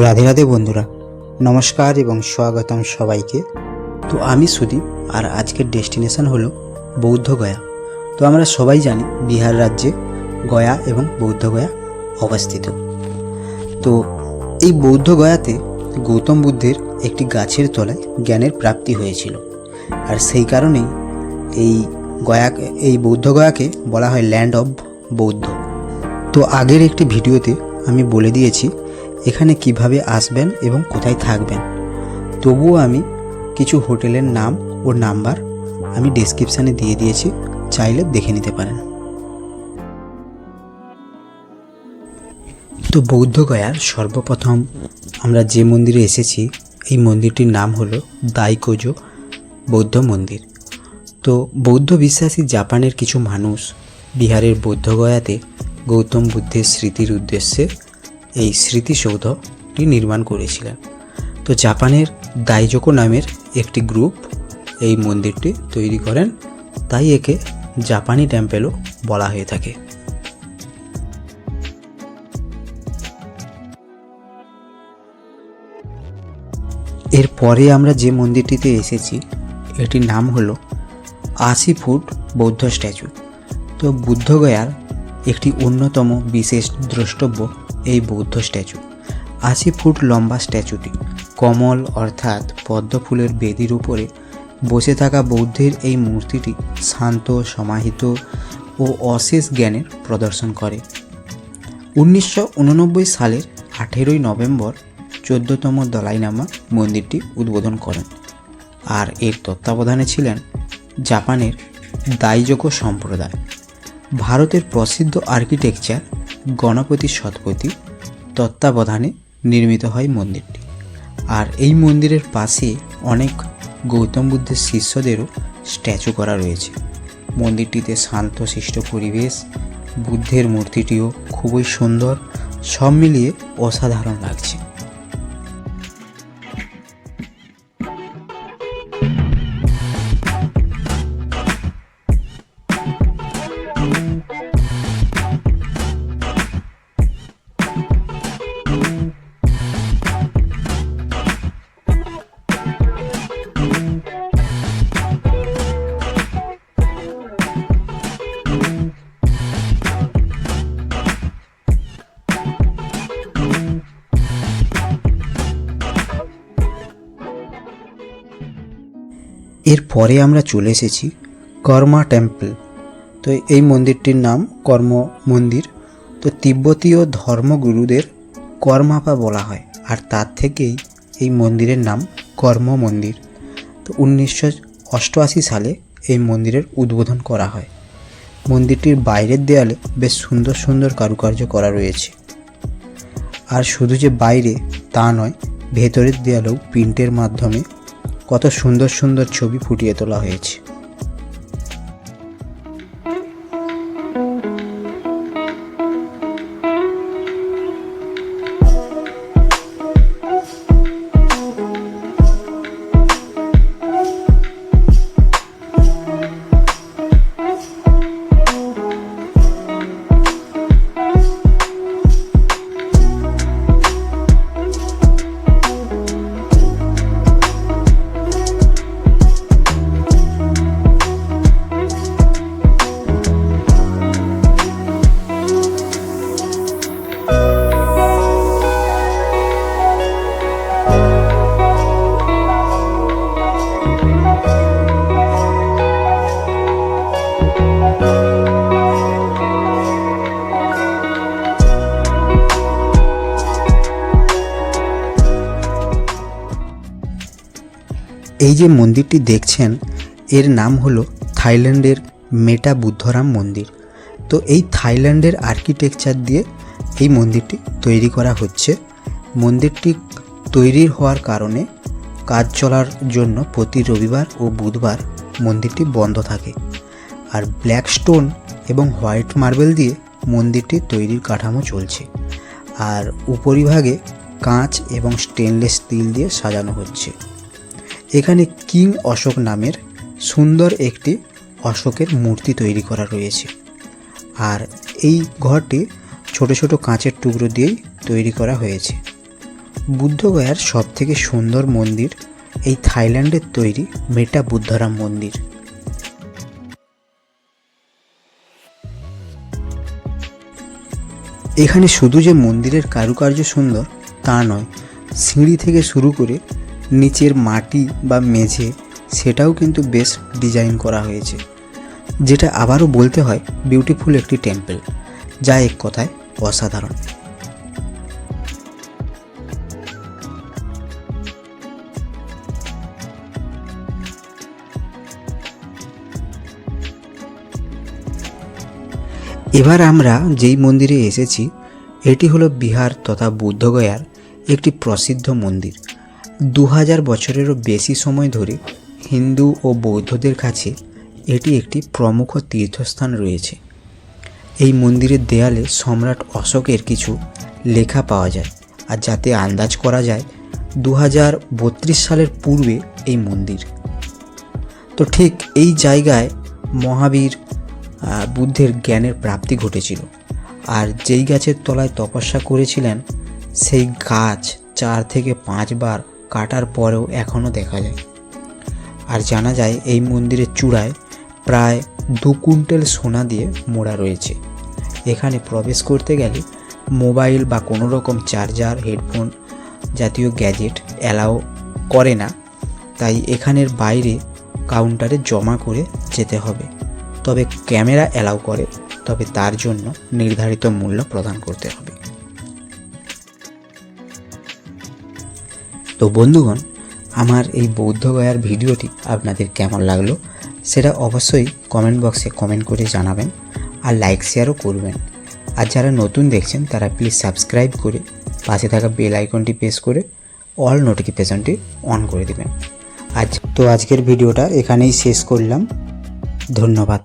রাধে রাধে বন্ধুরা, নমস্কার এবং স্বাগতম সবাইকে। তো আমি সুদীপ, আর আজকের ডেস্টিনেশন হলো বৌদ্ধগয়া। তো আমরা সবাই জানি বিহার রাজ্যে গয়া এবং বৌদ্ধগয়া অবস্থিত। তো এই বৌদ্ধগয়াতে গৌতম বুদ্ধের একটি গাছের তলায় জ্ঞানের প্রাপ্তি হয়েছিল, আর সেই কারণেই এই বৌদ্ধগয়াকে বলা হয় ল্যান্ড অফ বৌদ্ধ। তো আগের একটি ভিডিওতে আমি বলে দিয়েছি এখানে কিভাবে আসবেন এবং কোথায় থাকবেন। তবুও আমি কিছু হোটেলের নাম ও নাম্বার আমি ডেসক্রিপশানে দিয়ে দিয়েছি, চাইলে দেখে নিতে পারেন। তো বৌদ্ধগয়ার সর্বপ্রথম আমরা যে মন্দিরে এসেছি, এই মন্দিরটির নাম হলো দাইকোজো বৌদ্ধ মন্দির। তো বৌদ্ধ বিশ্বাসী জাপানের কিছু মানুষ বিহারের বৌদ্ধগয়াতে গৌতম বুদ্ধের স্মৃতির উদ্দেশ্যে এই স্মৃতিসৌধটি নির্মাণ করেছিলেন। তো জাপানের দাইজোকো নামের একটি গ্রুপ এই মন্দিরটি তৈরি করেন, তাই একে জাপানি টেম্পেলও বলা হয়ে থাকে। এরপরে আমরা যে মন্দিরটিতে এসেছি এটির নাম হলো 80 ফুট বৌদ্ধ স্ট্যাচু। তো বুদ্ধগয়ার একটি অন্যতম বিশেষ দ্রষ্টব্য এই বৌদ্ধ স্ট্যাচু। 80 ফুট লম্বা স্ট্যাচুটি কমল অর্থাৎ পদ্ম ফুলের বেদির উপরে বসে থাকা বৌদ্ধের এই মূর্তিটি শান্ত, সমাহিত ও অশেষ জ্ঞানের প্রদর্শন করে। 1989 সালের 18 নভেম্বর 14তম দলাই লামা মন্দিরটি উদ্বোধন করেন, আর এর তত্ত্বাবধানে ছিলেন জাপানের দাইজোকো সম্প্রদায়। ভারতের প্রসিদ্ধ আর্কিটেকচার গণপতি শতপথী তত্ত্বাবধানে নির্মিত হয় মন্দিরটি। আর এই মন্দিরের পাশে অনেক গৌতম বুদ্ধের শিষ্যদেরও স্ট্যাচু করা রয়েছে। মন্দিরটিতে শান্তশিষ্ট পরিবেশ, বুদ্ধের মূর্তিটিও খুবই সুন্দর, সব মিলিয়ে অসাধারণ লাগছে। এরপরে আমরা চলে এসেছি কর্মা টেম্পল। তো এই মন্দিরটির নাম কর্ম মন্দির। তো তিব্বতীয় ধর্মগুরুদের কর্মাপা বলা হয়, আর তার থেকেই এই মন্দিরের নাম কর্ম মন্দির। তো 1988 সালে এই মন্দিরের উদ্বোধন করা হয়। মন্দিরটির বাইরের দেয়ালে বেশ সুন্দর সুন্দর কারুকার্য করা রয়েছে। আর শুধু যে বাইরে তা নয়, ভেতরের দেয়ালেও প্রিন্টের মাধ্যমে কত সুন্দর সুন্দর ছবি ফুটিয়ে তোলা হয়েছে। এই যে মন্দিরটি দেখছেন এর নাম হলো থাইল্যান্ডের মেটা বুদ্ধরাম মন্দির। তো এই থাইল্যান্ডের আর্কিটেকচার দিয়ে এই মন্দিরটি তৈরি করা হচ্ছে। মন্দিরটি তৈরি হওয়ার কারণে কাজ চলার জন্য প্রতি রবিবার ও বুধবার মন্দিরটি বন্ধ থাকে। আর ব্ল্যাক স্টোন এবং হোয়াইট মার্বেল দিয়ে মন্দিরটি তৈরির কাঠামো চলছে, আর উপরিভাগে কাঁচ এবং স্টেনলেস স্টিল দিয়ে সাজানো হচ্ছে। এখানে কিং অশোক নামের সুন্দর একটি অশোকের মূর্তি তৈরি করা রয়েছে, আর এই ঘরটি ছোট ছোট কাঁচের টুকরো দিয়েই তৈরি করা হয়েছে। বুদ্ধগয়ার সবথেকে সুন্দর মন্দির এই থাইল্যান্ডের তৈরি মেটা বুদ্ধরাম মন্দির। এখানে শুধু যে মন্দিরের কারুকার্য সুন্দর তা নয়, সিঁড়ি থেকে শুরু করে নিচের মাটি বা মেঝে সেটাও কিন্তু বেশ ডিজাইন করা হয়েছে, যেটা আবারও বলতে হয় বিউটিফুল একটি টেম্পল, যা এক কথায় অসাধারণ। এবার আমরা যেই মন্দিরে এসেছি এটি হলো বিহার তথা বুদ্ধগয়ার একটি প্রসিদ্ধ মন্দির। 2000 বছরেরও বেশি সময় ধরে হিন্দু ও বৌদ্ধদের কাছে এটি একটি প্রমুখ তীর্থস্থান রয়েছে। এই মন্দিরের দেয়ালে সম্রাট অশোকের কিছু লেখা পাওয়া যায়, আর যাতে আন্দাজ করা যায় 2032 সালের পূর্বে এই মন্দির। তো ঠিক এই জায়গায় মহাবীর বুদ্ধের জ্ঞানের প্রাপ্তি ঘটেছিল, আর যেই গাছের তলায় তপস্যা করেছিলেন সেই গাছ 4 থেকে 5 বার কাটার পরেও এখনও দেখা যায়। আর জানা যায় এই মন্দিরের চূড়ায় প্রায় 2 কুইন্টাল সোনা দিয়ে মোড়া রয়েছে। এখানে প্রবেশ করতে গেলে মোবাইল বা কোনো রকম চার্জার, হেডফোন জাতীয় গ্যাজেট অ্যালাউ করে না, তাই এখানের বাইরে কাউন্টারে জমা করে যেতে হবে। তবে ক্যামেরা অ্যালাউ করে, তবে তার জন্য নির্ধারিত মূল্য প্রদান করতে হবে। তো বন্ধুগণ, আমার এই বৌদ্ধগয়ার ভিডিওটি আপনাদের কেমন লাগলো সেটা অবশ্যই কমেন্ট বক্সে কমেন্ট করে জানাবেন, আর লাইক শেয়ারও করবেন। আর যারা নতুন দেখছেন তারা প্লিজ সাবস্ক্রাইব করে পাশে থাকা বেল আইকনটি প্রেস করে অল নোটিফিকেশনটি অন করে দেবেন। আজকের ভিডিওটা এখানেই শেষ করলাম। ধন্যবাদ।